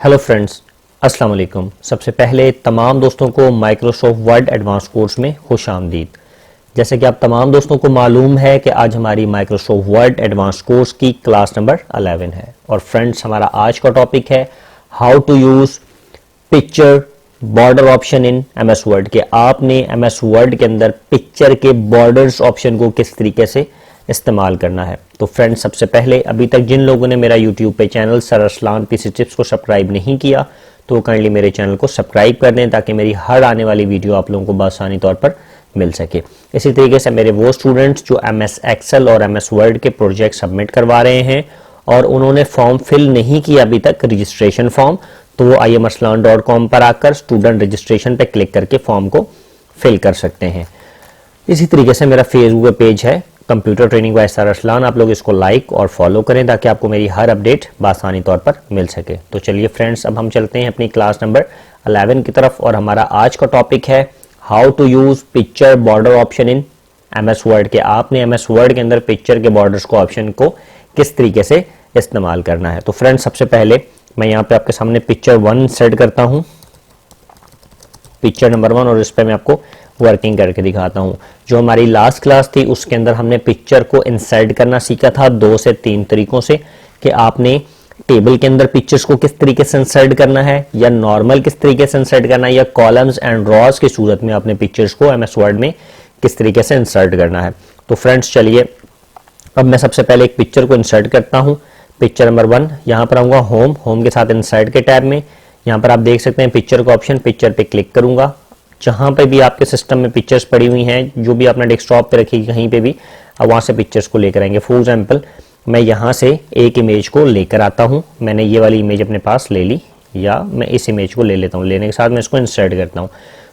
Hello friends, अस्सलाम वालेकुम। सबसे पहले तमाम दोस्तों को माइक्रोसॉफ्ट वर्ड एडवांस कोर्स में खुश आमदीद। जैसे कि आप तमाम दोस्तों को मालूम है कि आज हमारी माइक्रोसॉफ्ट वर्ड एडवांस कोर्स की क्लास नंबर 11 है। और फ्रेंड्स, हमारा आज का टॉपिक है how to use picture border option in MS Word. के आपने एमएस वर्ड के अंदर पिक्चर के बॉर्डर्स ऑप्शन को किस तरीके से इस्तेमाल करना है। तो फ्रेंड्स, सबसे पहले अभी तक जिन लोगों ने मेरा यूट्यूब पे channel sir Arsalan PC tips को सब्सक्राइब नहीं किया तो काइंडली मेरे चैनल को सब्सक्राइब कर दें ताकि मेरी हर आने वाली वीडियो आप लोगों को बआसानी तौर पर मिल सके। इसी तरीके से मेरे वो स्टूडेंट्स जो एमएस एक्सेल और एमएस वर्ड के प्रोजेक्ट सबमिट करवा रहे हैं और उन्होंने फॉर्म फिल नहीं किया अभी तक, रजिस्ट्रेशन फॉर्म, तो वो iamarsalan.com पर आकर स्टूडेंट रजिस्ट्रेशन पे क्लिक करके फॉर्म को फिल कर सकते हैं। इसी तरीके से मेरा फेसबुक पेज है computer training bye sir Arsalan, आप लोग इसको लाइक और फॉलो करें ताकि आपको मेरी हर अपडेट बआसानी तौर पर मिल सके। तो चलिए फ्रेंड्स, अब हम चलते हैं अपनी क्लास नंबर 11 की तरफ और हमारा आज का टॉपिक है how to use picture border option in MS Word. के आपने एमएस वर्ड के अंदर पिक्चर के बॉर्डर्स को ऑप्शन को किस तरीके से इस्तेमाल करना है। तो फ्रेंड्स, सबसे पहले मैं यहाँ पे आपके सामने पिक्चर 1 सेट करता हूँ, पिक्चर नंबर 1, और इस पर मैं आपको वर्किंग करके दिखाता हूं। जो हमारी लास्ट क्लास थी उसके अंदर हमने पिक्चर को इंसर्ट करना सीखा था 2 से 3 तरीकों से, कि आपने टेबल के अंदर पिक्चर्स को किस तरीके से इंसर्ट करना है, या नॉर्मल किस तरीके से इंसर्ट करना है, या कॉलम्स एंड रॉज की सूरत में आपने पिक्चर्स को एमएस वर्ड में किस तरीके से इंसर्ट करना है। तो फ्रेंड्स चलिए, अब मैं सबसे पहले एक पिक्चर को इंसर्ट करता हूँ। पिक्चर नंबर 1, यहाँ पर आऊँगा होम के साथ इंसर्ट के टैब में। यहाँ पर आप देख सकते हैं पिक्चर का ऑप्शन, पिक्चर पे क्लिक करूंगा। जहां पे भी आपके सिस्टम में पिक्चर्स पड़ी हुई हैं, जो भी आपने डेस्कटॉप पे रखी कहीं पे भी, अब वहां से पिक्चर्स को लेकर आएंगे। फॉर एग्जांपल, मैं यहां से एक इमेज को लेकर आता हूं। मैंने ये वाली इमेज अपने पास ले ली, या मैं इस इमेज को ले लेता हूं। लेने के साथ मैं इसको इंसर्ट करता हूं,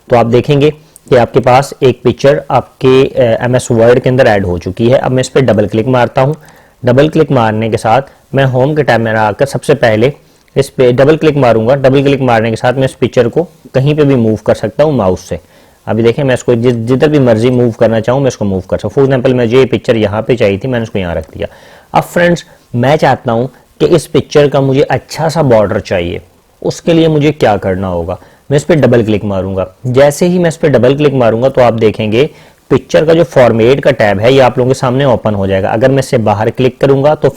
तो आप देखेंगे कि आपके पास एक पिक्चर आपके एमएस वर्ड के अंदर ऐड हो चुकी है। अब मैं इस पर डबल क्लिक मारता हूँ। डबल क्लिक मारने के साथ मैं होम के टैब में आकर सबसे पहले इस पे डबल क्लिक मारूंगा। डबल क्लिक मारने के साथ मैं इस पिक्चर को कहीं पे भी मूव कर सकता हूं माउस से। अभी देखें, मैं इसको जिधर भी मर्जी मूव करना चाहूं मैं इसको मूव कर सकता हूं। फॉर एग्जांपल, मुझे ये पिक्चर यहाँ पे चाहिए थी, मैंने इसको यहाँ रख दिया। अब फ्रेंड्स, मैं चाहता हूं कि इस पिक्चर का मुझे अच्छा सा बॉर्डर चाहिए। उसके लिए मुझे क्या करना होगा, मैं इस पर डबल क्लिक मारूंगा। जैसे ही मैं इस पर डबल क्लिक मारूंगा तो आप देखेंगे पिक्चर का जो फॉर्मेट का टैब है ये आप लोगों के सामने ओपन हो जाएगा। अगर मैं इससे बाहर क्लिक करूंगा तो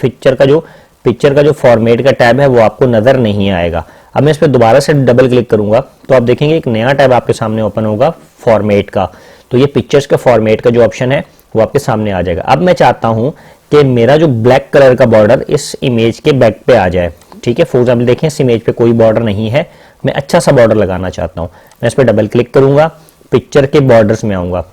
पिक्चर का जो फॉर्मेट का टैब है वो आपको नजर नहीं आएगा। अब मैं इस पर दोबारा से डबल क्लिक करूंगा तो आप देखेंगे एक नया टैब आपके सामने ओपन होगा फॉर्मेट का। तो ये पिक्चर्स का फॉर्मेट का जो ऑप्शन है वो आपके सामने आ जाएगा। अब मैं चाहता हूं कि मेरा जो ब्लैक कलर का बॉर्डर इस इमेज के बैक पे आ जाए। ठीक है, फॉर एग्जाम्पल देखें, इस इमेज पे कोई बॉर्डर नहीं है, मैं अच्छा सा बॉर्डर लगाना चाहता हूं। मैं इस पर डबल क्लिक करूंगा, पिक्चर के बॉर्डर्स में आऊंगा।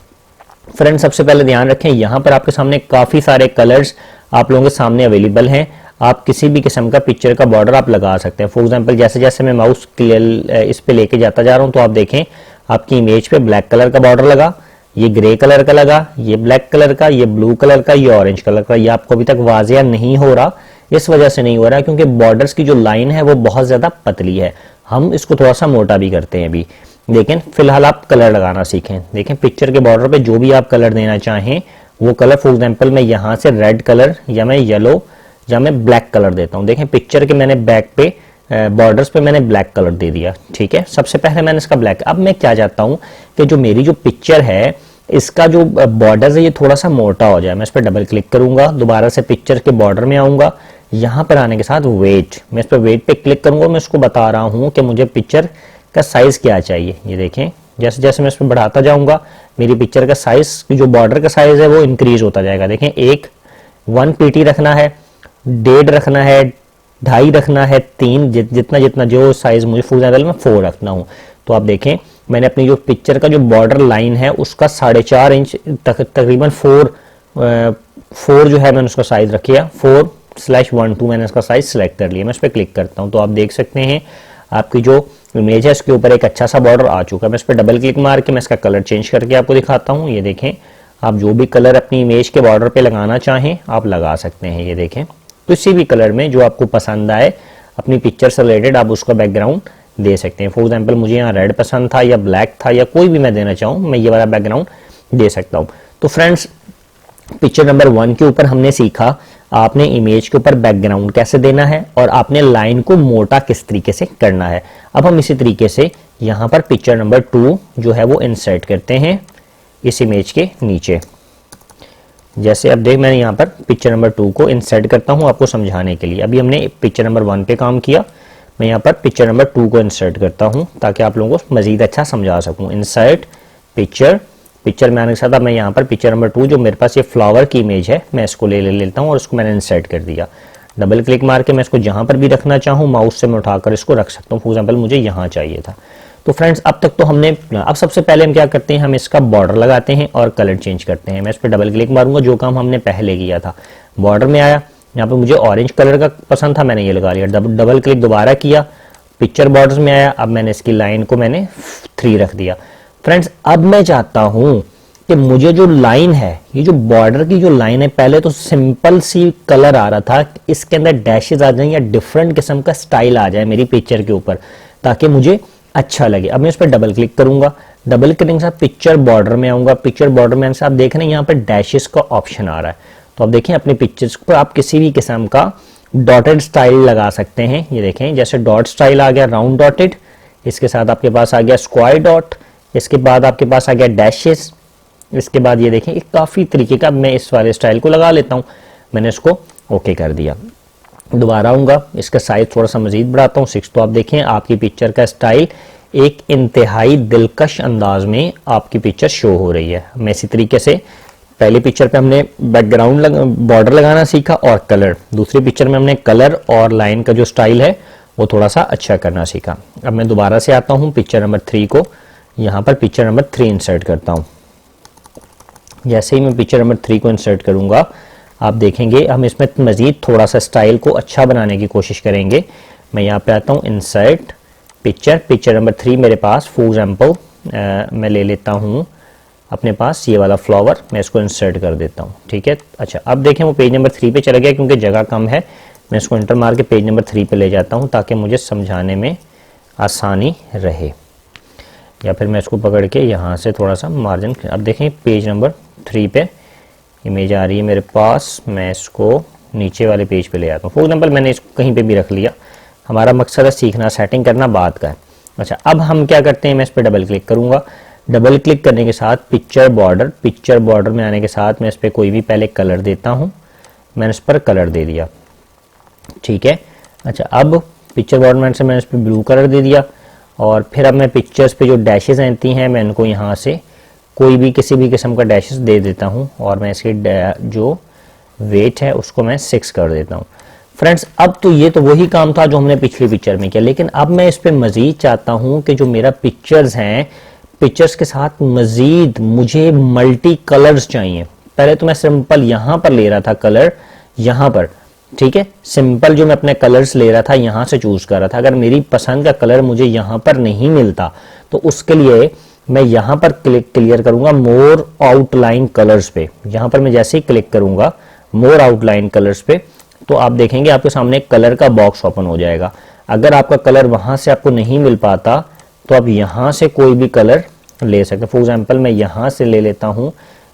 फ्रेंड्स, सबसे पहले ध्यान रखें, यहां पर आपके सामने काफी सारे कलर्स आप लोगों के सामने अवेलेबल हैं। आप किसी भी किस्म का पिक्चर का बॉर्डर आप लगा सकते हैं। फॉर एग्जांपल, जैसे जैसे मैं माउस इस पे लेके जाता जा रहा हूं तो आप देखें आपकी इमेज पे ब्लैक कलर का बॉर्डर लगा, ये ग्रे कलर का लगा, ये ब्लैक कलर का, ये ब्लू कलर का, ये ऑरेंज कलर का। ये आपको अभी तक वाजिया नहीं हो रहा, इस वजह से नहीं हो रहा क्योंकि बॉर्डर्स की जो लाइन है वो बहुत ज्यादा पतली है। हम इसको थोड़ा सा मोटा भी करते हैं अभी, लेकिन फिलहाल आप कलर लगाना सीखें। देखें, पिक्चर के बॉर्डर पे जो भी आप कलर देना चाहें वो कलर, फॉर एग्जाम्पल मैं यहाँ से रेड कलर या मैं येलो या मैं ब्लैक कलर देता हूं। देखें, पिक्चर के मैंने बैक पे बॉर्डर्स पे मैंने ब्लैक कलर दे दिया। ठीक है, सबसे पहले मैंने इसका ब्लैक। अब मैं क्या चाहता हूं कि जो मेरी जो पिक्चर है इसका जो बॉर्डर है ये थोड़ा सा मोटा हो जाए। मैं इस पर डबल क्लिक करूंगा, दोबारा से पिक्चर के बॉर्डर में आऊंगा। यहां पर आने के साथ वेट, मैं इस पर वेट पे क्लिक करूंगा। मैं इसको बता रहा हूं कि मुझे पिक्चर का साइज क्या चाहिए। ये देखें, जैसे जैसे मैं इसमें बढ़ाता जाऊंगा मेरी पिक्चर का साइज, जो बॉर्डर का साइज है वो इंक्रीज होता जाएगा। देखें, 1 पीटी रखना है, 1.5 रखना है, 2.5 रखना है, 3, जितना जितना जो साइज मुझे फुल एग्जाम्पल में 4 रखना हूं। तो आप देखें, मैंने अपनी जो पिक्चर का जो बॉर्डर लाइन है उसका 4.5 इंच तकरीबन 4 जो है मैंने उसका साइज रखिया, 4/12 मैंने इसका साइज सेलेक्ट कर लिया। मैं इस पर क्लिक करता हूं तो आप देख सकते हैं आपकी जो इमेज है इसके ऊपर एक अच्छा सा बॉर्डर आ चुका है। मैं इस पर डबल क्लिक मार के मैं इसका कलर चेंज करके आपको दिखाता हूँ। ये देखें, आप जो भी कलर अपनी इमेज के बॉर्डर पे लगाना चाहें आप लगा सकते हैं। ये देखें, किसी भी कलर में जो आपको पसंद आए अपनी पिक्चर से रिलेटेड आप उसका बैकग्राउंड दे सकते हैं। फॉर एग्जांपल, मुझे यहाँ रेड पसंद था या ब्लैक था या कोई भी मैं देना चाहूँ, मैं ये वाला बैकग्राउंड दे सकता हूँ। तो फ्रेंड्स, पिक्चर नंबर 1 के ऊपर हमने सीखा आपने इमेज के ऊपर बैकग्राउंड कैसे देना है और आपने लाइन को मोटा किस तरीके से करना है। अब हम इसी तरीके से यहाँ पर पिक्चर नंबर 2 जो है वो इंसर्ट करते हैं इस इमेज के नीचे। जैसे अब देख मैंने यहाँ पर पिक्चर नंबर 2 को इंसर्ट करता हूँ आपको समझाने के लिए। अभी हमने पिक्चर नंबर 1 पे काम किया, मैं यहाँ पर पिक्चर नंबर 2 को इंसर्ट करता हूँ ताकि आप लोगों को मजीद अच्छा समझा सकूँ। इंसर्ट पिक्चर में आने के साथ अब मैं यहाँ पर पिक्चर नंबर 2 जो मेरे पास ये फ्लावर की इमेज है मैं इसको ले लेता हूँ और इसको मैंने इंसर्ट कर दिया। डबल क्लिक मार के मैं इसको जहाँ पर भी रखना चाहूँ माउस से मैं उठाकर इसको रख सकता हूँ। फॉर एग्जाम्पल मुझे यहाँ चाहिए था। तो फ्रेंड्स अब तक तो हमने, अब सबसे पहले हम क्या करते हैं, हम इसका बॉर्डर लगाते हैं और कलर चेंज करते हैं। मैं इस पर डबल क्लिक मारूंगा, जो काम हमने पहले किया था। बॉर्डर में आया, यहाँ पे मुझे ऑरेंज कलर का पसंद था, मैंने ये लगा लिया। डबल क्लिक दोबारा किया, पिक्चर बॉर्डर्स में आया, अब मैंने इसकी लाइन को मैंने 3 रख दिया। फ्रेंड्स अब मैं चाहता हूं कि मुझे जो लाइन है, ये जो बॉर्डर की जो लाइन है, पहले तो सिंपल सी कलर आ रहा था, इसके अंदर डैशेस आ जाए या डिफरेंट किस्म का स्टाइल आ जाए मेरी पिक्चर के ऊपर ताकि मुझे अच्छा लगे। अब मैं इस पर डबल क्लिक करूंगा, डबल क्लिक के साथ पिक्चर बॉर्डर में आऊंगा। पिक्चर बॉर्डर में आप देख रहे हैं यहाँ पर डैशेस का ऑप्शन आ रहा है। तो आप देखें अपने पिक्चर्स पर आप किसी भी किस्म का डॉटेड स्टाइल लगा सकते हैं। ये देखें जैसे डॉट स्टाइल आ गया, राउंड डॉटेड, इसके साथ आपके पास आ गया स्क्वायर डॉट, इसके बाद आपके पास आ गया डैशेस, इसके बाद ये देखें काफी तरीके का मैं इस वाले स्टाइल को लगा लेता हूं। मैंने इसको ओके कर दिया। दोबारा आऊंगा, इसका साइज थोड़ा सा मजीद बढ़ाता हूँ 6। तो आप देखें आपकी पिक्चर का स्टाइल एक इंतहाई दिलकश अंदाज में आपकी पिक्चर शो हो रही है। मैं इसी तरीके से पहली पिक्चर पे हमने बैकग्राउंड बॉर्डर लगाना सीखा और कलर, दूसरी पिक्चर में हमने कलर और लाइन का जो स्टाइल है वो थोड़ा सा अच्छा करना सीखा। अब मैं दोबारा से आता हूँ पिक्चर नंबर 3 को, यहाँ पर पिक्चर नंबर 3 इंसर्ट करता हूँ। जैसे ही मैं पिक्चर नंबर 3 को इंसर्ट करूंगा आप देखेंगे हम इसमें मजीद थोड़ा सा स्टाइल को अच्छा बनाने की कोशिश करेंगे। मैं यहाँ पे आता हूँ इंसर्ट पिक्चर नंबर 3 मेरे पास फॉर एग्जाम्पल मैं ले लेता हूँ अपने पास ये वाला फ्लावर, मैं इसको इंसर्ट कर देता हूँ। ठीक है, अच्छा अब देखें वो पेज नंबर 3 पे चला गया क्योंकि जगह कम है। मैं इसको इंटर मार के पेज नंबर 3 पे ले जाता हूँ ताकि मुझे समझाने में आसानी रहे, या फिर मैं इसको पकड़ के यहाँ से थोड़ा सा मार्जिन। अब देखें पेज नंबर 3 पे इमेज आ रही है मेरे पास, मैं इसको नीचे वाले पेज पे ले आता हूँ। फॉर एग्जाम्पल मैंने इसको कहीं पे भी रख लिया, हमारा मकसद है सीखना, सेटिंग करना बाद का है। अच्छा अब हम क्या करते हैं, मैं इस पर डबल क्लिक करूंगा। डबल क्लिक करने के साथ पिक्चर बॉर्डर में आने के साथ मैं इस पर कोई भी पहले कलर देता हूँ। मैंने इस पर कलर दे दिया। ठीक है, अच्छा अब पिक्चर बॉर्डर से मैंने इस पर ब्लू कलर दे दिया और फिर अब मैं पिक्चर्स पे जो डैशेज आती हैं मैं इनको यहाँ से कोई भी किसी भी किस्म का डैशेस दे देता हूँ और मैं इसकी जो वेट है उसको मैं 6 कर देता हूँ। फ्रेंड्स अब तो ये तो वही काम था जो हमने पिछली पिक्चर में किया, लेकिन अब मैं इस पे मजीद चाहता हूँ कि जो मेरा पिक्चर्स हैं, पिक्चर्स के साथ मजीद मुझे मल्टी कलर्स चाहिए। पहले तो मैं सिंपल यहाँ पर ले रहा था कलर, यहाँ पर, ठीक है, सिंपल जो मैं अपने कलर्स ले रहा था यहाँ से चूज कर रहा था। अगर मेरी पसंद का कलर मुझे यहाँ पर नहीं मिलता तो उसके लिए मैं यहाँ पर क्लियर करूंगा मोर आउटलाइन कलर्स पे। यहाँ पर मैं जैसे ही क्लिक करूंगा मोर आउटलाइन कलर्स पे तो आप देखेंगे आपके सामने एक कलर का बॉक्स ओपन हो जाएगा। अगर आपका कलर वहां से आपको नहीं मिल पाता तो आप यहाँ से कोई भी कलर ले सकते हैं। फॉर एग्जाम्पल मैं यहाँ से ले लेता हूँ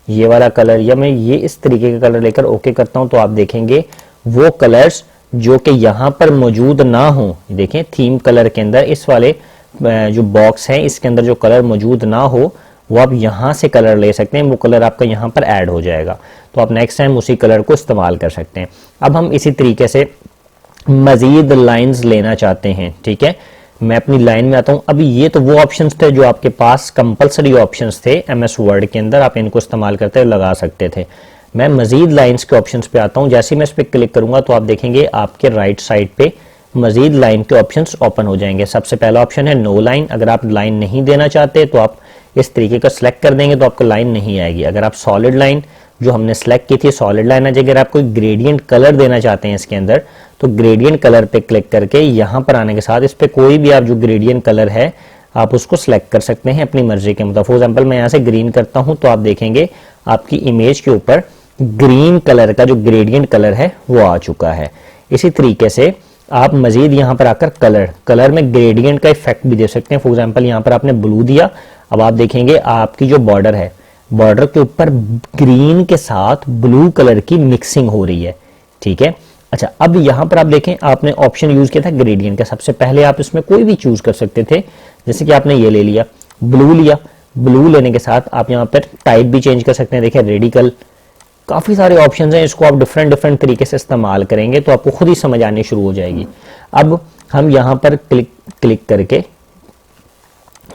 ये वाला कलर, या मैं ये इस तरीके का कलर लेकर ओके करता हूँ तो आप देखेंगे वो कलर्स जो कि यहाँ पर मौजूद ना हो, देखें थीम कलर के अंदर इस वाले जो बॉक्स है इसके अंदर जो कलर मौजूद ना हो वो आप यहाँ से कलर ले सकते हैं, वो कलर आपका यहाँ पर ऐड हो जाएगा तो आप नेक्स्ट टाइम उसी कलर को इस्तेमाल कर सकते हैं। अब हम इसी तरीके से मजीद लाइंस लेना चाहते हैं। ठीक है, मैं अपनी लाइन में आता हूं। अभी ये तो वो ऑप्शंस थे जो आपके पास कंपलसरी ऑप्शंस थे एमएस वर्ड के अंदर, आप इनको इस्तेमाल करते लगा सकते थे। मैं मजीद लाइंस के ऑप्शंस पे आता हूं। जैसे ही मैं इस पर क्लिक करूंगा तो आप देखेंगे आपके राइट साइड पे मजीद लाइन के ऑप्शंस ओपन हो जाएंगे। सबसे पहला ऑप्शन है नो लाइन। अगर आप लाइन नहीं देना चाहते तो आप इस तरीके का सिलेक्ट कर देंगे तो आपको लाइन नहीं आएगी। अगर आप सॉलिड लाइन जो हमने सेलेक्ट की थी सॉलिड लाइन आ जाएगी। अगर आप कोई ग्रेडियंट कलर देना चाहते हैं इसके अंदर तो ग्रेडियंट कलर पे क्लिक करके यहाँ पर आने के साथ इस पे कोई भी आप जो ग्रेडियंट कलर है आप उसको सिलेक्ट कर सकते हैं अपनी मर्जी के मुताबिक। फॉर एग्जाम्पल मैं यहाँ से ग्रीन करता हूँ तो आप देखेंगे आपकी इमेज के ऊपर ग्रीन कलर का जो ग्रेडियंट कलर है वो आ चुका है। इसी तरीके से आप मजीद यहाँ पर आकर कलर में ग्रेडियंट का इफेक्ट भी दे सकते हैं। फॉर एग्जाम्पल यहाँ पर आपने ब्लू दिया, अब आप देखेंगे आपकी जो बॉर्डर है बॉर्डर के ऊपर ग्रीन के साथ ब्लू कलर की मिक्सिंग हो रही है। ठीक है। अच्छा, अब यहाँ पर आप देखें, आपने ऑप्शन यूज किया था ग्रेडियंट का। सबसे पहले आप इसमें कोई भी चूज कर सकते थे, जैसे कि आपने ये ले लिया, ब्लू लिया। ब्लू लेने के साथ आप यहाँ पर टाइप भी चेंज कर सकते हैं। देखिए रेडिकल, काफी सारे ऑप्शंस हैं, इसको आप डिफरेंट डिफरेंट तरीके से इस्तेमाल करेंगे तो आपको खुद ही समझ आनी शुरू हो जाएगी। अब हम यहाँ पर क्लिक करके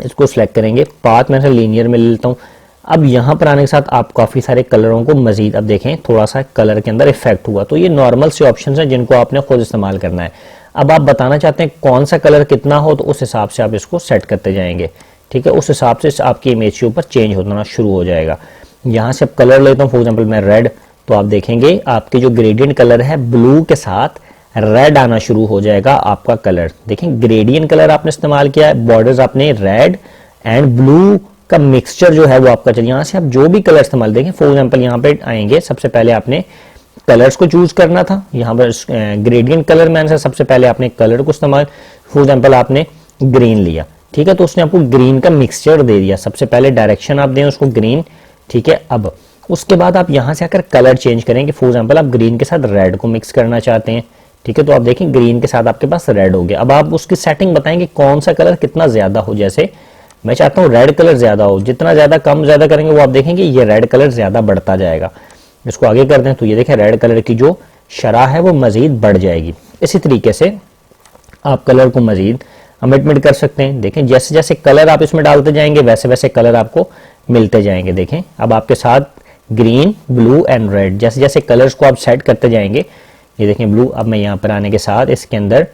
इसको सिलेक्ट करेंगे। पाथ मैं लीनियर में ले लेता हूँ। अब यहाँ पर आने के साथ आप काफी सारे कलरों को मजीद, अब देखें थोड़ा सा कलर के अंदर इफेक्ट हुआ, तो ये नॉर्मल से ऑप्शंस हैं जिनको आपने खुद इस्तेमाल करना है। अब आप बताना चाहते हैं कौन सा कलर कितना हो, तो उस हिसाब से आप इसको सेट करते जाएंगे, ठीक है। उस हिसाब से आपकी इमेज के ऊपर चेंज होना शुरू हो जाएगा। यहाँ से अब कलर लेता हूँ, फॉर एग्जाम्पल मैं रेड, तो आप देखेंगे आपके जो ग्रेडियंट कलर है ब्लू के साथ रेड आना शुरू हो जाएगा आपका कलर। देखें ग्रेडियंट कलर आपने इस्तेमाल किया है, बॉर्डर्स आपने रेड एंड ब्लू का मिक्सचर जो है वो आपका चलिए। यहाँ से आप जो भी कलर इस्तेमाल, देखें फॉर एग्जाम्पल यहाँ पे आएंगे, सबसे पहले आपने कलर्स को चूज करना था। यहाँ पर ग्रेडियंट कलर में आंसर सबसे पहले आपने कलर को इस्तेमाल, फॉर एग्जाम्पल आपने ग्रीन लिया, ठीक है, तो उसने आपको ग्रीन का मिक्सचर दे दिया। सबसे पहले डायरेक्शन आप दें उसको ग्रीन, ठीक है। अब उसके बाद आप यहाँ से आकर कलर चेंज करेंगे। फॉर एग्जाम्पल आप ग्रीन के साथ रेड को मिक्स करना चाहते हैं, ठीक है, तो आप देखें ग्रीन के साथ आपके पास रेड हो गया। अब आप उसकी सेटिंग बताएंगे कौन सा कलर कितना ज्यादा हो। जैसे मैं चाहता हूँ रेड कलर ज्यादा हो, जितना ज्यादा कम ज्यादा करेंगे वो आप देखेंगे ये रेड कलर ज्यादा बढ़ता जाएगा। इसको आगे कर दें तो ये देखें रेड कलर की जो शरह है वो मजीद बढ़ जाएगी। इसी तरीके से आप कलर को मजीद अमेंडमेंट कर सकते हैं। देखें जैसे जैसे कलर आप इसमें डालते जाएंगे वैसे वैसे कलर आपको मिलते जाएंगे। देखें अब आपके साथ ग्रीन, ब्लू एंड रेड, जैसे जैसे कलर्स को आप सेट करते जाएंगे, ये देखें ब्लू, अब मैं यहाँ पर आने के साथ इसके अंदर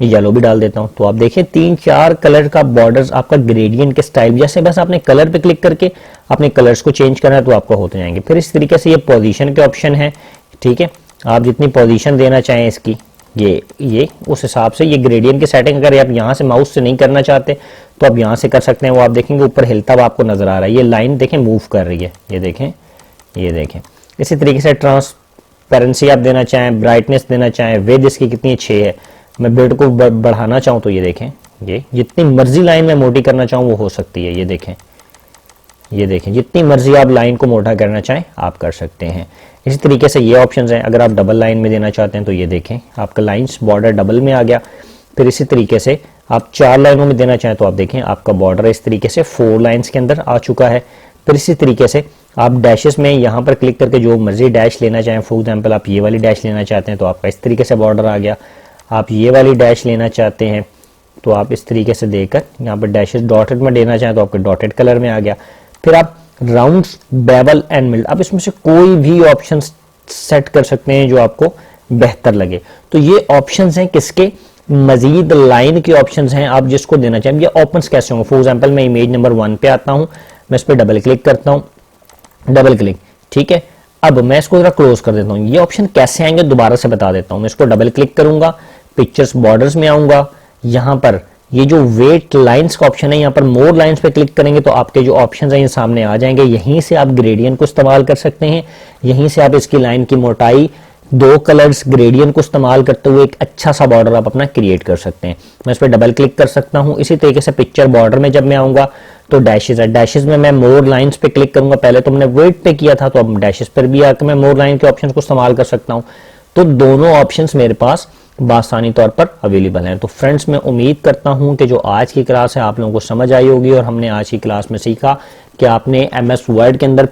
येलो भी डाल देता हूँ, तो आप देखें 3-4 कलर का बॉर्डर्स आपका ग्रेडियंट के स्टाइल, जैसे बस आपने कलर पे क्लिक करके अपने कलर्स को चेंज करना है तो आपको होते जाएंगे। फिर इस तरीके से ये पोजीशन के ऑप्शन है, ठीक है, आप जितनी पोजीशन देना चाहें इसकी, ये उस हिसाब से ये ग्रेडियंट की सेटिंग। अगर आप यहाँ से माउस से नहीं करना चाहते तो आप यहाँ से कर सकते हैं। वो आप देखेंगे ऊपर हिलता हुआ आपको नजर आ रहा है, ये लाइन देखें मूव कर रही है, ये देखें। इसी तरीके से ट्रांसपेरेंसी आप देना चाहें, ब्राइटनेस देना चाहें, विड्थ इसकी कितनी अच्छी है, मैं विड्थ को बढ़ाना चाहूँ तो ये देखें, ये जितनी मर्जी लाइन में मोटी करना चाहूँ वो हो सकती है। ये देखें जितनी मर्जी आप लाइन को मोटा करना चाहें आप कर सकते हैं। इसी तरीके से ये ऑप्शंस हैं, अगर आप डबल लाइन में देना चाहते हैं तो ये देखें आपका लाइंस बॉर्डर डबल में आ गया। फिर इसी तरीके से आप 4 लाइनों में देना चाहें तो आप देखें आपका बॉर्डर इस तरीके से 4 लाइंस के अंदर आ चुका है। फिर इसी तरीके से आप डैशेस में यहाँ पर क्लिक करके जो मर्जी डैश लेना चाहें, फॉर एग्जाम्पल आप ये वाली डैश लेना चाहते हैं तो आपका इस तरीके से बॉर्डर आ गया। आप ये वाली डैश लेना चाहते हैं तो आप इस तरीके से देकर यहाँ पर डैशेस डॉटेड में देना चाहें तो आपके डॉटेड कलर में आ गया। फिर आप राउंड्स, बेवल एंड मिल्ड, आप इसमें से कोई भी ऑप्शन सेट कर सकते हैं जो आपको बेहतर लगे। तो ये ऑप्शंस हैं किसके, मजीद लाइन के ऑप्शंस हैं, आप जिसको देना चाहें। ये ऑप्शंस कैसे होंगे, फॉर एग्जांपल मैं इमेज नंबर 1 पे आता हूं, मैं इस पर डबल क्लिक करता हूं, डबल क्लिक, ठीक है। अब मैं इसको जरा क्लोज कर देता हूं। ये ऑप्शन कैसे आएंगे दोबारा से बता देता हूं। मैं इसको डबल क्लिक करूंगा, पिक्चर्स बॉर्डर्स में आऊंगा, यहां पर ये जो वेट लाइंस का ऑप्शन है, यहाँ पर मोर लाइंस पे क्लिक करेंगे तो आपके जो ऑप्शंस हैं ये सामने आ जाएंगे। यहीं से आप ग्रेडियंट को इस्तेमाल कर सकते हैं, यहीं से आप इसकी लाइन की मोटाई 2 कलर्स ग्रेडियंट को इस्तेमाल करते हुए एक अच्छा सा बॉर्डर आप अपना क्रिएट कर सकते हैं। मैं इस पर डबल क्लिक कर सकता हूं। इसी तरीके से पिक्चर बॉर्डर में जब मैं आऊंगा तो डैशेज है, डैशेज में मैं मोर लाइंस पे क्लिक करूंगा। पहले तो हमने वेट पे किया था तो अब डैशेज पर भी आकर मैं मोर लाइन के ऑप्शन को इस्तेमाल कर सकता हूं। तो दोनों ऑप्शंस मेरे पास बासानी तौर पर अवेलेबल हैं। तो फ्रेंड्स मैं उम्मीद करता हूं कि जो आज की क्लास है आप लोगों को समझ आई होगी और हमने आज की क्लास में सीखा कि आपने MS वर्ड के अंदर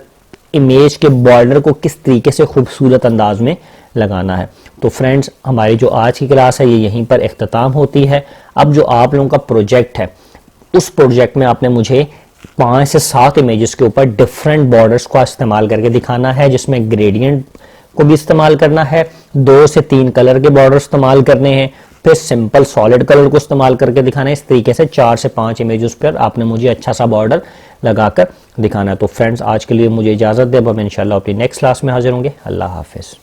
इमेज के बॉर्डर को किस तरीके से खूबसूरत अंदाज में लगाना है। तो फ्रेंड्स हमारी जो आज की क्लास है ये यहीं पर इख्तिताम होती है। अब जो आप लोगों का प्रोजेक्ट है उस प्रोजेक्ट में आपने मुझे 5 से 7 इमेजेस के ऊपर डिफरेंट बॉर्डर्स का इस्तेमाल करके दिखाना है, जिसमें ग्रेडियंट को भी इस्तेमाल करना है, 2 से 3 कलर के बॉर्डर इस्तेमाल करने हैं, फिर सिंपल सॉलिड कलर को इस्तेमाल करके दिखाना है। इस तरीके से 4 से 5 इमेजेस पर आपने मुझे अच्छा सा बॉर्डर लगाकर दिखाना है। तो फ्रेंड्स आज के लिए मुझे इजाजत दे, अब हम इंशाल्लाह अपनी नेक्स्ट क्लास में हाजिर होंगे। अल्लाह हाफिज।